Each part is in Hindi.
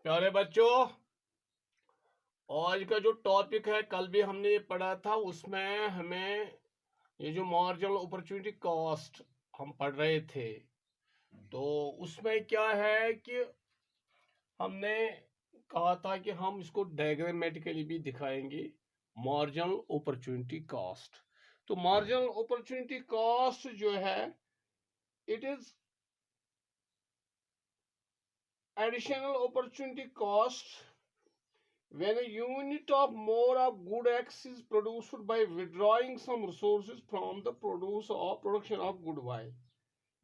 प्यारे बच्चों, आज का जो टॉपिक है कल भी हमने ये पढ़ा था। उसमें हमें ये जो मार्जिनल अपॉर्चुनिटी कॉस्ट हम पढ़ रहे थे। तो उसमें क्या है कि हमने कहा था कि हम इसको डायग्रामेटिकली भी दिखाएंगे। मार्जिनल अपॉर्चुनिटी कॉस्ट, तो मार्जिनल अपॉर्चुनिटी कॉस्ट जो है, it is additional opportunity cost when a unit of more of good X is produced by withdrawing some resources from the production of good Y,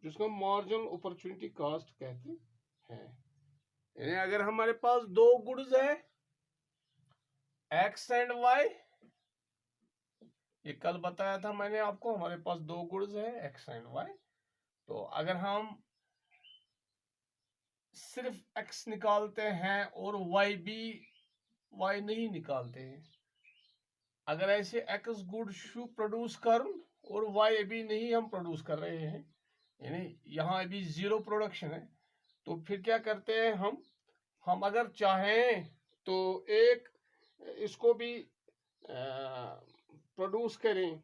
जिसको मार्जिनल अपॉर्चुनिटी कॉस्ट कहते हैं। यानी अगर हमारे पास दो गुड्स है X एंड Y, ये कल बताया था मैंने आपको, हमारे पास दो गुड्स है X एंड Y। तो अगर हम सिर्फ X निकालते हैं और Y नहीं निकालते हैं, अगर ऐसे एक्स गुड शू प्रोड्यूस कर और वाई अभी नहीं हम प्रोड्यूस कर रहे हैं, यानी यहाँ अभी जीरो प्रोडक्शन है, तो फिर क्या करते हैं हम अगर चाहें तो एक इसको भी प्रोड्यूस करें,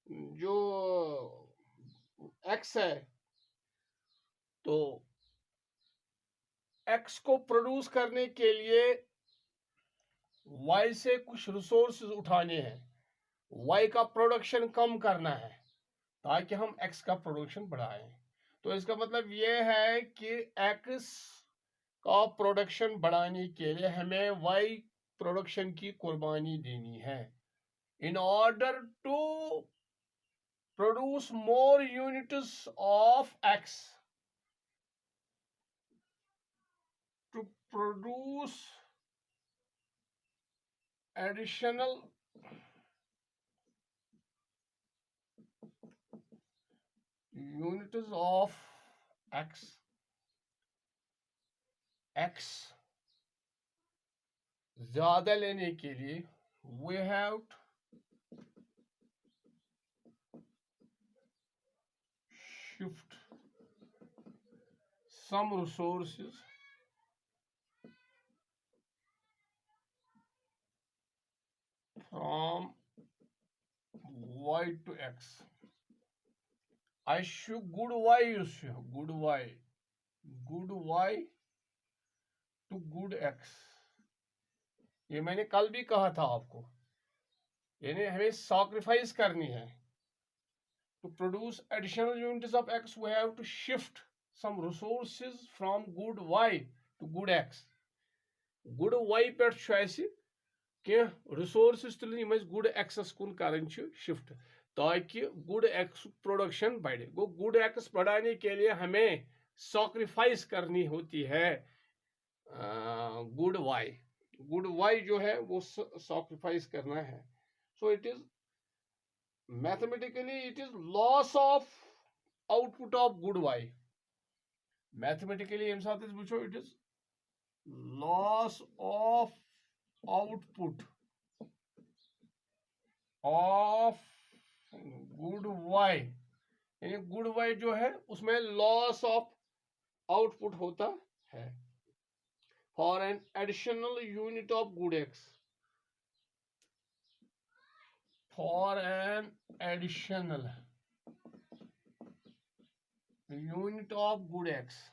जो एक्स है, तो एक्स को प्रोड्यूस करने के लिए वाई से कुछ रिसोर्सेज उठाने हैं, वाई का प्रोडक्शन कम करना है ताकि हम एक्स का प्रोडक्शन बढ़ाएं। तो इसका मतलब ये है कि एक्स का प्रोडक्शन बढ़ाने के लिए हमें वाई प्रोडक्शन की कुर्बानी देनी है। In order to produce more units of X, to produce additional units of X, X ज्यादा लेने के लिए we have shift some resources from y to x. I should good y issue good y to good x। ये मैंने कल भी कहा था आपको, यानी हमें सैक्रिफाइस करनी है। To produce additional units of x, we have to shift some resources from good y to good x। good y पे ऐसे कह रिसोर्सेस तुल यम गुड एक्सस कुन करन शिफ्ट, ताकि गुड एक्स प्रोडक्शन बढ़े। गो गुड एक्स बढ़ाने के लिए हमें सैक्रिफाइस करनी होती है गुड वाई जो है वो सैक्रिफाइस करना है। So it is mathematically it is loss of output of good Y. Mathematically यम साथ वो it is loss of output of good Y, यानी गुड वाई जो है उसमें लॉस ऑफ आउटपुट होता है। For an additional unit of good X, for an additional unit of good X,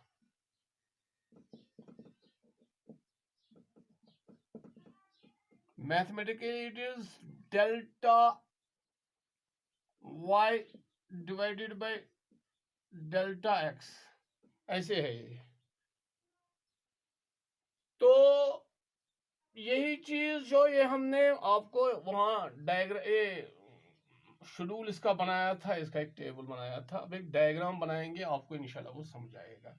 mathematically it is delta Y divided by delta X, ऐसे है ये। तो यही चीज जो ये हमने आपको वहां शेड्यूल इसका बनाया था, इसका एक टेबल बनाया था। अब एक डायग्राम बनाएंगे, आपको इंशाल्लाह वो समझ आएगा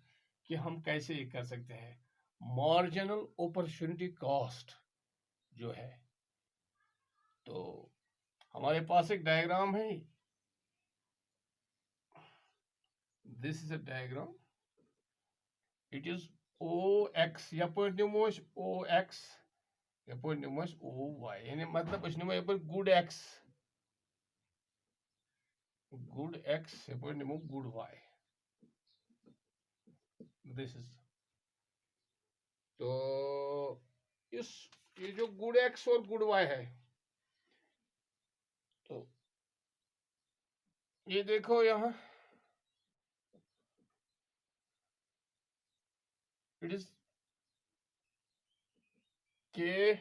कि हम कैसे ये कर सकते हैं। मार्जिनल अपॉर्चुनिटी कॉस्ट जो है, तो हमारे पास एक डायग्राम है, this is a diagram, it is O X, यपर निमो ओ एक्स, यपर निमो ओ वाई, यानी मतलब निमो यपर गुड एक्स, यपर निमो गुड वाई। दिस इज तो इस ये जो गुड एक्स और गुड वाई है, तो ये देखो यहाँ इट इज के,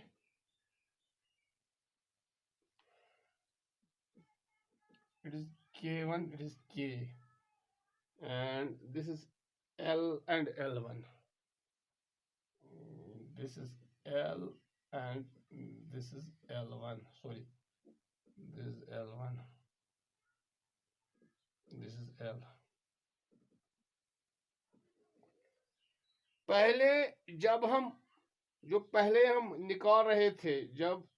it is k1, it is k, and this is l and l1. This is l and this is l1. Sorry, this is l1, this is l. पहले जब हम जो पहले हम निकाल रहे थे, जब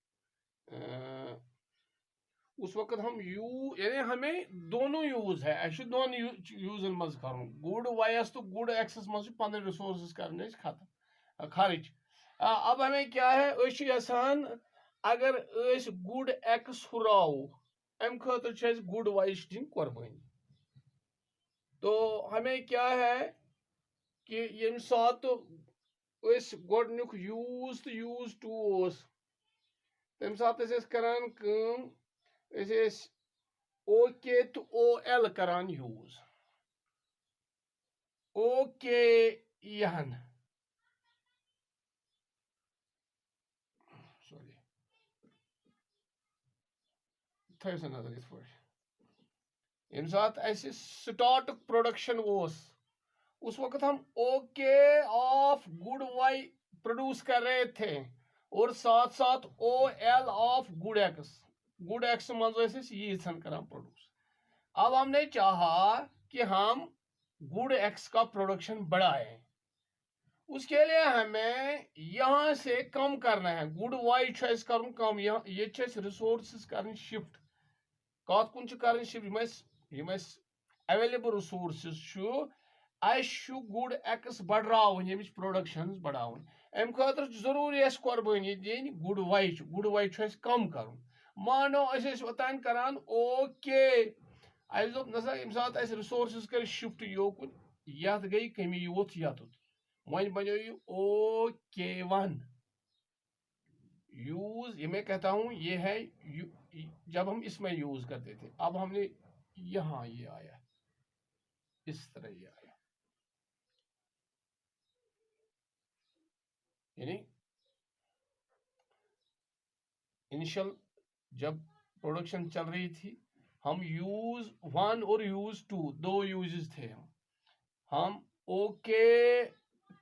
उस वक्त हम यू यानी हमें दोनों यूज है, अस दोन यूजन मज कर गुड वाइस तो गुड एक्सस मज पन रिसोर्स करने खत्म खर्च। अब हमें क्या है, यसान अगर गुड एक्स हुराव अम खतर गुड वाइस दिन कुर्बानी। तो हमें क्या है कि यम सात गोडनुक यूज तो यूज टू तम सात करान कम ओके तो ओ एल करान यूज। ओके यहन सॉरी थो नजर इत पे यम सात स्टार्ट प्रोडक्शन उस वक्त हम okay of good Y produce कर रहे थे और साथ साथ O L of good X मज यीथन कर प्रोड्यूस। अब हमने चाहा कि हम गुड एक्स का प्रोडक्शन बढ़ाएं, उसके लिए हमें यहां से कम करना है, गुड वाई कर कम, ये रिसोर्स कर शिफ्ट कत कुन कर shift available resource good X बढ़ावन यमिच प्रोडक्शन बढ़ावन अम खतर जरूरी कुर्बानी दिन गुड वाई कम कर। मानो ओतान करान ओके दोप नसा यम सात रिसोर्स कर शिफ्ट योकुन यथ गई कमी योत यतुत वन बनो ये ओ के वन यूज, ये मैं कहता हूं ये है जब हम इसमें यूज करते थे। अब हमने यहां ये आया इस तरह ये आया, यानी इनिशियल जब प्रोडक्शन चल रही थी हम यूज वन और यूज टू दो यूजेस थे, हम ओके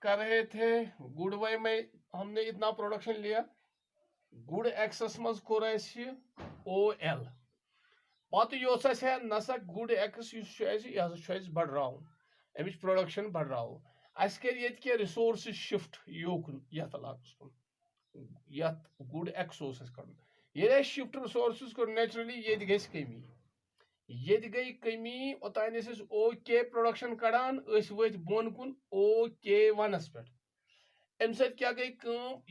कर रहे थे गुड वाई में हमने इतना प्रोडक्शन लिया, गुड एक्सस मज कोर ओ एल पत योस है नसा गुड एक्स यह बढ़ावन अमिच प्रोडक्शन बढ़ाव अस कर रिसोर्स शिफ्ट योकुन यथ इलाकस कुन यथ गुड एक्स कर शिफ्ट रिसोर्स कर नेचुरली ये गई कमी, ये गई कमी ओतान ओ के प्रोडक्शन कड़ान वत बोन कुन ओ के वनस पे अम क्या गई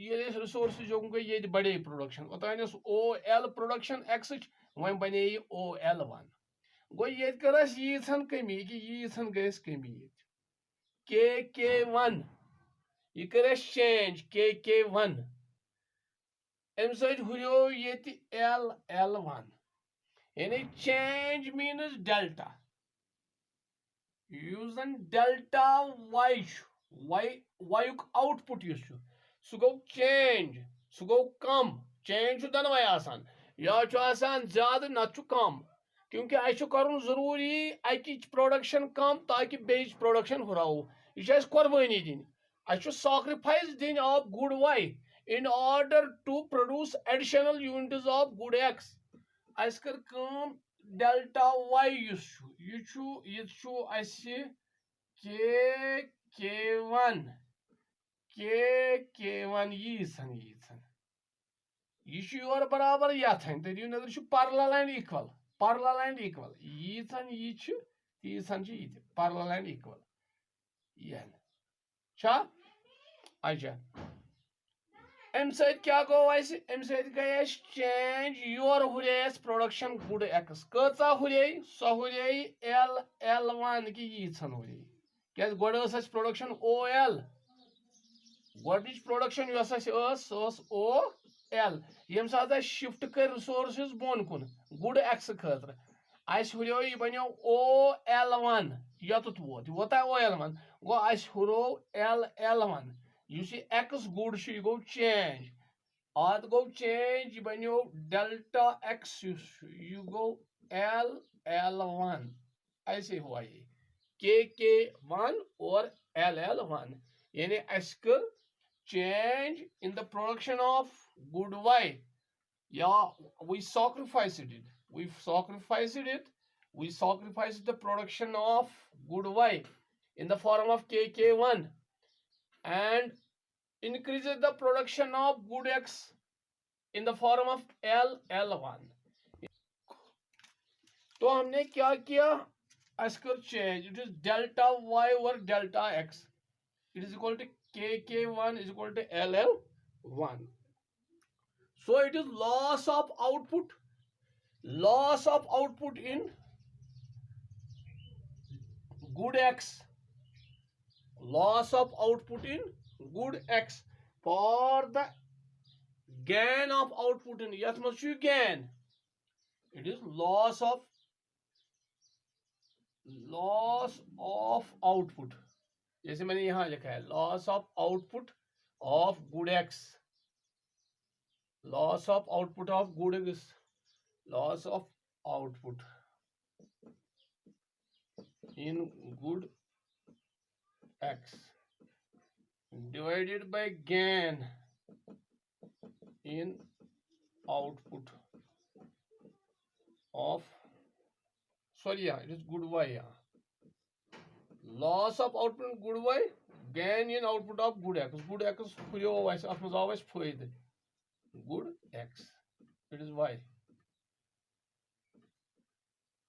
ये रिसोर्स जो गई ये बढ़े प्रोडक्शन ओतान O L production X one बने ओ एल वन गो ये कर यीथन कमी कि यीथन गई कमी के वन ये कर चेंज के वन अम हुरियो ये एल एल वन यानी चेंज मीन्स डेल्टा यूजन डेल्टा वाई वायुक आउटपुट सह गो चेंज सह गो कम चेंज दोनवे आसान या ज्यादा नत कम क्योंकि अस कर जरूरी अकिच प्रोडक्शन कम ताकि बेच प्रोडक्शन हुराव यह कुर्बानी दिन अस सैक्रिफाइस दिन of good Y in order to produce additional units of good X अस कर डेल्टा वाई ये के वन यीथन यह योर बराबर यथन तो दिव नजर पैरेलल एंड इक्वल यीथन यह तीथन ये पैरेलल एंड इक्वल यह अच्छा अम क्या गो अम गई चेंज योर हुरे प्रोडक्शन गुड एक्स कचा हुरे सह हुरे एल एल वन कि यीथन हुरे क्या गोड़ प्रोडक्शन ओ एल गोडनिच प्रोडक्शन ओ एल यम साथ शिफ्ट कर रिसोर्सेस बोन कुन गुड एक्स खतर अस हुरो यह बनो ओ एल वन योत वोता ओ एल वन गो अस हुरो L L one is X good यह गो चेंज अत गो चेंज यह बनो डेल्टा एक्स यह गो एल एल वन ऐसे हुआ ये के वन और एल एल वन यानी अस कर change in the production of good Y. Yeah, we sacrificed it. We sacrificed the production of good Y in the form of KK1 and increases the production of good X in the form of LL1. तो हमने क्या किया Oscar change it is delta Y और delta X it is equal to KK1 is equal to LL1. So it is loss of output in good X, loss of output in good X for the gain of output in yath must you gain. It is loss of output. जैसे मैंने यहां लिखा है loss of output of good X, loss of output of good X, loss of output in good X divided by gain in output of it is good Y. Loss of output in good Y, gain in output of good X. Good X always good X. It is Y.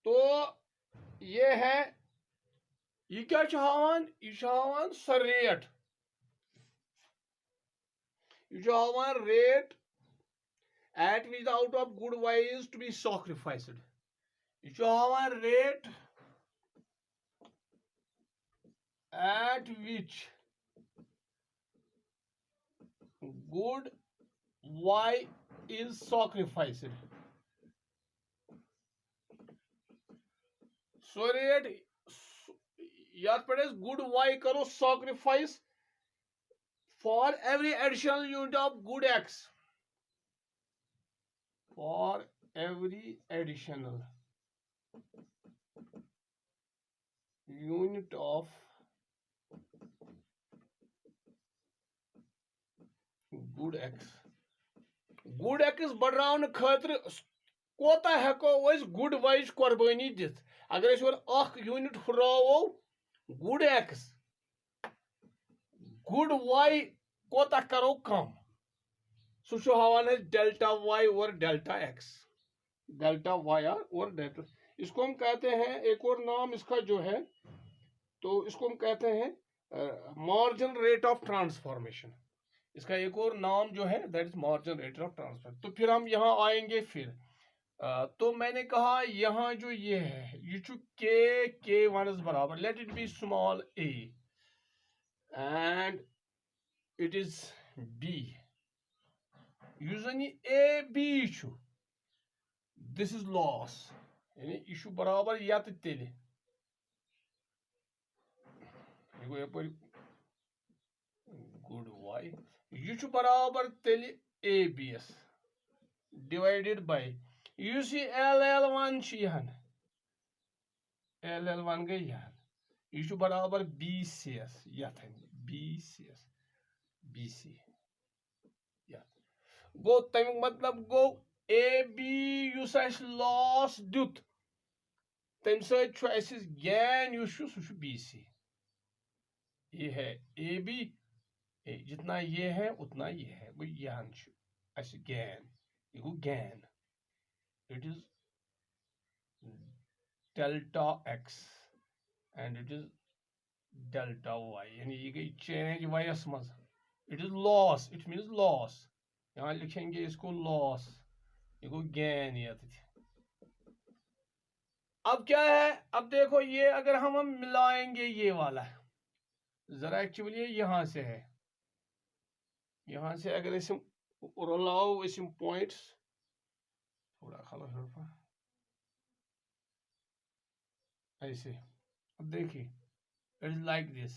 तो ये है ये क्या हावान सा rate rate at which the output of good Y is to be sacrificed. ये rate at which good Y is sacrificed. So rate याद पड़े good Y करो sacrifice for every additional unit of good X. For every additional unit of good X. Good X बढ़ाने खातिर कोता हेको वैस good Y कुर्बानी दित अगर इस और unit हुरावो good X good Y कोता करो कम सो हवान है डेल्टा Y और डेल्टा X. डेल्टा Y और डेल्टा इसको हम कहते हैं एक और नाम इसका जो है तो इसको हम कहते हैं मार्जिनल रेट ऑफ ट्रांसफॉर्मेशन. इसका एक और नाम जो है that is marginal rate of transfer. तो फिर हम यहाँ आएंगे फिर तो मैंने कहा यहाँ जो ये है ये जो के वन इज बराबर let it be small A and it is B युस जन A B this is loss यानी यह बराबर यत तेल गुड वाई यह बराबर तेल A B S divided by युस L L one L L one गई यह बराबर बी सी एस यथन B C S B C गो तमिक मतलब गो ए बी युस लॉस दुत तम सत गैन सह बी सी. ये है ए बी जितना ये है उतना ये है वो यहां गैन ये गो gain it is delta x and it is delta y यानी ये गई चेंज y s मज it is loss it means loss यहाँ लिखेंगे इसको loss ये गो gain ये अब क्या है अब देखो ये अगर हम मिलाएंगे ये वाला जरा एक्चुअली यहां से है यहाँ से अगर रलाओ पॉइंट्स थोड़ा खलो हेल्प ऐसे, अब देखिए इट इज लाइक दिस,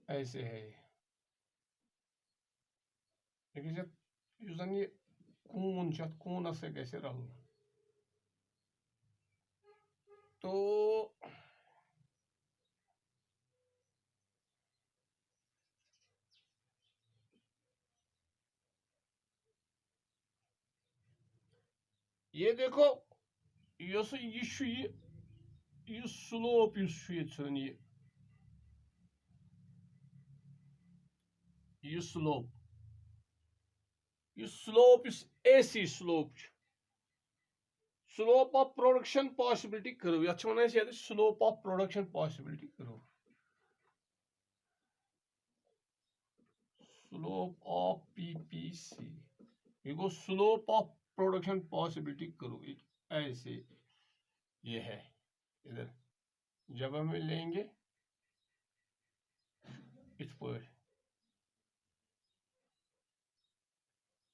ऐसे है ये जन ये कून कूनस से कैसे रल तो ये देखो ये स्लोप ये slope is AC slope slope of production possibility curve ये one slope of production possibility curve slope of PPC ये गो slope of production possibility curve ऐसे ये है इधर जब हम लेंगे इस पर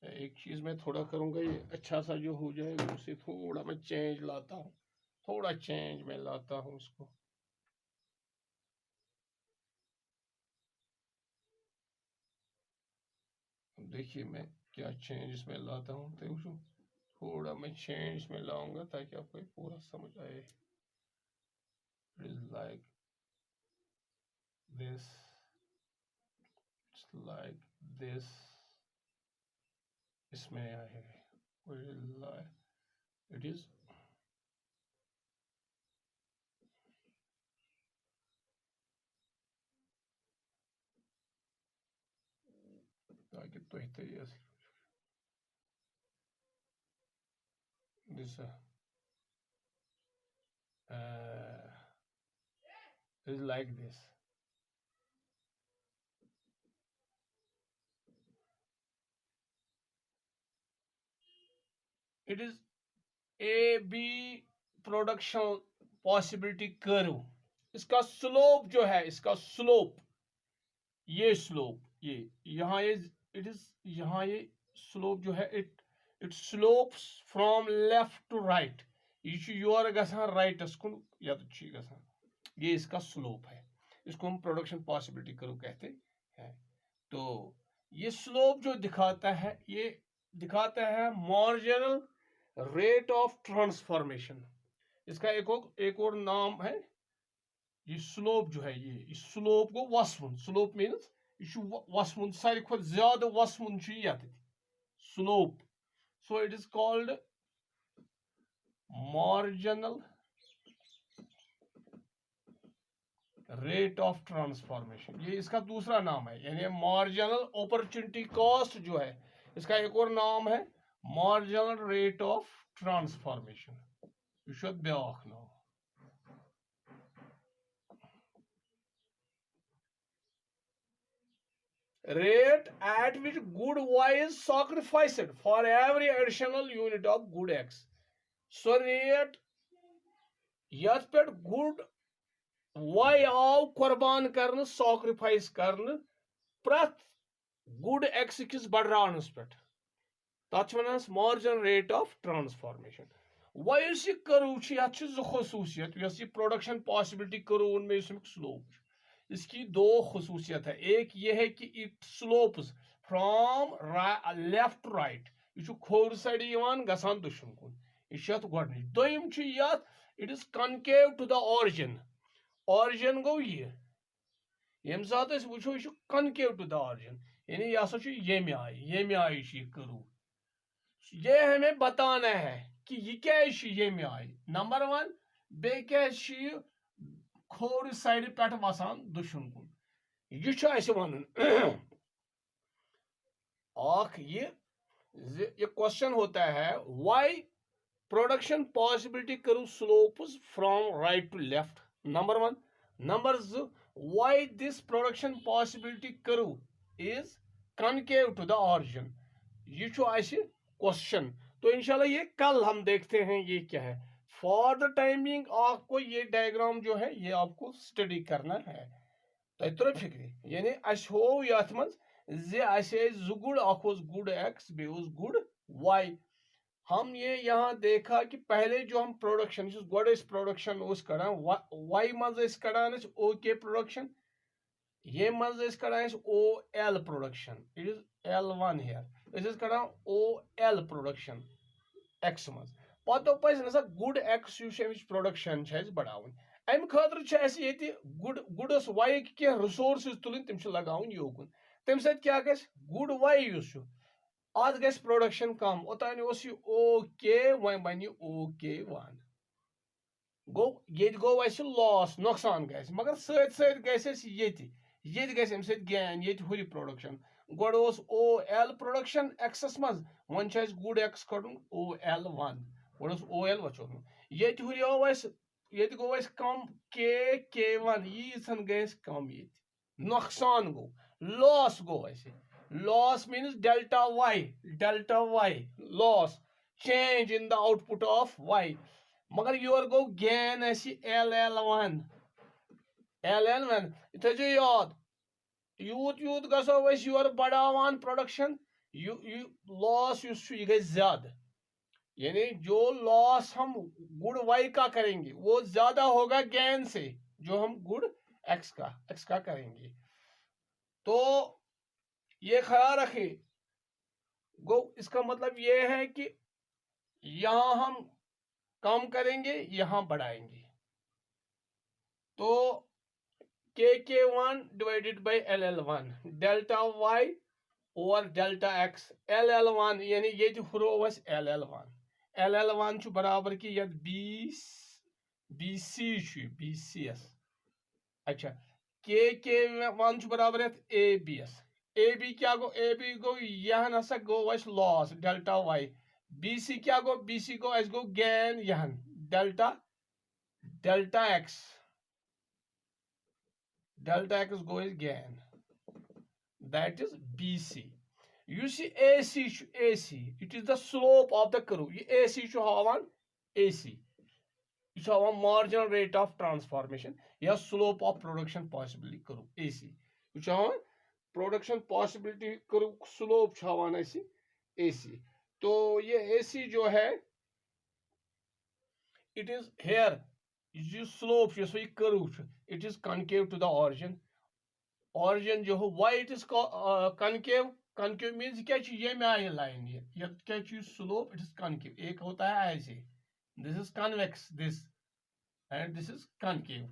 एक चीज मैं थोड़ा करूंगा ये अच्छा सा जो हो जाएगा उसे थोड़ा मैं चेंज लाता हूँ, थोड़ा चेंज मैं लाता हूँ उसको। देखिए मैं क्या चेंज इसमें लाता हूँ, तो थोड़ा मैं चेंज में लाऊंगा ताकि आपको पूरा समझ आए। लाइक दिस, लाइक दिस, इसमें आएगा इट इज ताकि तो this is like this. It is AB production possibility curve. इसका स्लोप जो है, इसका स्लोप ये स्लोप ये यहाँ ये इट इज यहाँ ये स्लोप जो है it slopes from left to right ये योर गसान राइटस कुन यद गसान ये इसका स्लोप है। इसको हम प्रोडक्शन पॉसिबिलिटी कर्व कहते हैं। तो ये स्लोप जो दिखाता है ये दिखाता है मार्जिनल रेट ऑफ ट्रांसफॉर्मेशन। इसका एक और नाम है ये स्लोप जो है ये स्लोप गो वसवन। स्लोप मीन्स यह वसवन सारी खुद ज्यादा वसवन slope. So it is called marginal rate of transformation, ये इसका दूसरा नाम है। यानी मार्जिनल अपॉर्चुनिटी कॉस्ट जो है इसका एक और नाम है मार्जिनल रेट ऑफ ट्रांसफॉर्मेशन। यह शुड ब्याख नाम। Rate at which good Y is sacrificed for every additional unit of good X. So rate यथ पे good Y आव कुर्बान करने sacrifice करने प्रत good X किस बढ़ानस पे तथ वन मार्जिनल रेट ऑफ ट्रांसफॉर्मेशन। वह कर्व यह खसूसियत यह प्रोडक्शन पॉसिबिलिटी कर्व उनमें स्लोप इसकी दो खसूसियत है। एक ये है कि it slopes from left to right यह खोर साइड गसान दुश्मन कुन यह गोडनिच। दोयम it is concave to the origin. Origin गो यम सात वो यह कनकेव टू द ऑरिजिन यानी यह हसा येम आय कर्व। ये हमें बताना है कि यह क्या येम आय नंबर वन बे क्या खोर साइड पे वसान दुश्मन कुन यह वन ये क्वेश्चन होता है why production possibility curve slopes from right to left number one. Number two why this production possibility curve is concave to the origin. यह क्वेश्चन। तो इंशाल्लाह ये कल हम देखते हैं ये क्या है। फॉर द टाइमिंग आपको ये डायग्राम जो है ये आपको स्टडी करना है। तो तुर फिक्र यानी अस हो यथ मज जे गुड अख गुड एक्स बे गुड वाई। हम ये यहाँ देखा कि पहले जो हम प्रोडक्शन गोड प्रोडक्शन कड़ान वाई मज कड़ान ओ के प्रोडक्शन ये मज कड़ान O L production it is L1 here कड़ान ओ एल प्रोडक्शन एक्स मज पत ना गुड एक्स प्रोडक्शन बढ़ावन अम खतर गुडस वाई कह रिसोर्स तुल तम लगान योकुन तम सत क्या गुड वाई आज गस प्रोडक्शन कम ओतान ओ के वन बन ओ के वन गो ये गो लॉस नुकसान गस मगर सत सत गस ये गस अम सत गेन ये हुर प्रोडक्शन गोड ओ एल प्रोडक्शन एक्सस मज वन गुड एक्स कड़न ओ एल वन गोड ओ एल वो ये हुर ये गो कम के वन यीन गस कम ये नुकसान गो loss go loss means delta y loss change in the output of y मगर योर गो gain ll1 थो याद यूत यूत गसो योर बढ़ावान प्रोडक्शन लॉस यह गई ज्यादा यानी जो लॉस हम गुड वाई का करेंगे वो ज्यादा होगा गेन से जो हम गुड एक्स का करेंगे। तो ये ख्याल रखें गो इसका मतलब ये है कि यहां हम कम करेंगे यहां बढ़ाएंगे तो k1 divided by ll1 delta y और डेल्टा x ll1 यानी ये हुरो ll1 बराबर की यद bcs अच्छा k1 बराबर यद abs AB क्या गो AB गो यह नसा गो लॉस डेल्टा वाई BC क्या गो BC गो अस गो गेन यह डेल्टा एक्स गो गेन दैट इज BC युस AC it is the slope of the curve ये AC हावान AC यह हावान मार्जिनल रेट ऑफ ट्रांसफॉर्मेशन या slope of production possibility curve AC यह हावान प्रोडक्शन पॉसिबिलिटी कर्व स्लोप हावान AC। तो ये AC जो है इट इज हेयर यह slope curve it is concave to the origin जो हो why it is concave means क्या ये आए लाइन ये क्या स्लोप इट इज कनकेव एक होता है ऐसे this is convex this and this is concave.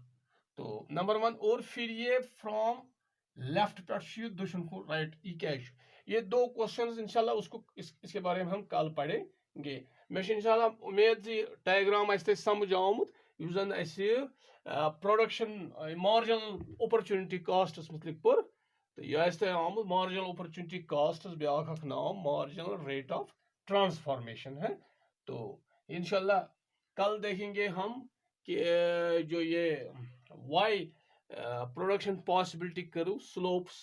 तो नंबर 1 और फिर ये फ्रॉम लेफ्ट पे दुश्मन को राइट ये 2 क्वेश्चन इंशाल्लाह उसको इसके बारे में हम कल पढ़ेंगे। मे इंशाल्लाह उम्मीद डायग्राम समझ आमुत जन प्रोडक्शन मार्जिनल अपॉर्चुनिटी कॉस्ट मुतलिक पर तो यह आमुत मार्जिनल अपॉर्चुनिटी कॉस्ट ब्याख नाम मार्जिनल रेट ऑफ ट्रांसफॉर्मेशन है। तो इंशाल्लाह कल देखेंगे हम कि जो ये Y production possibility curve slopes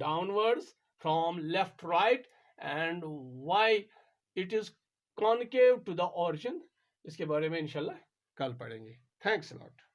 downwards from left right and why it is concave to the origin इसके बारे में इंशाल्लाह कल पढ़ेंगे। Thanks a lot.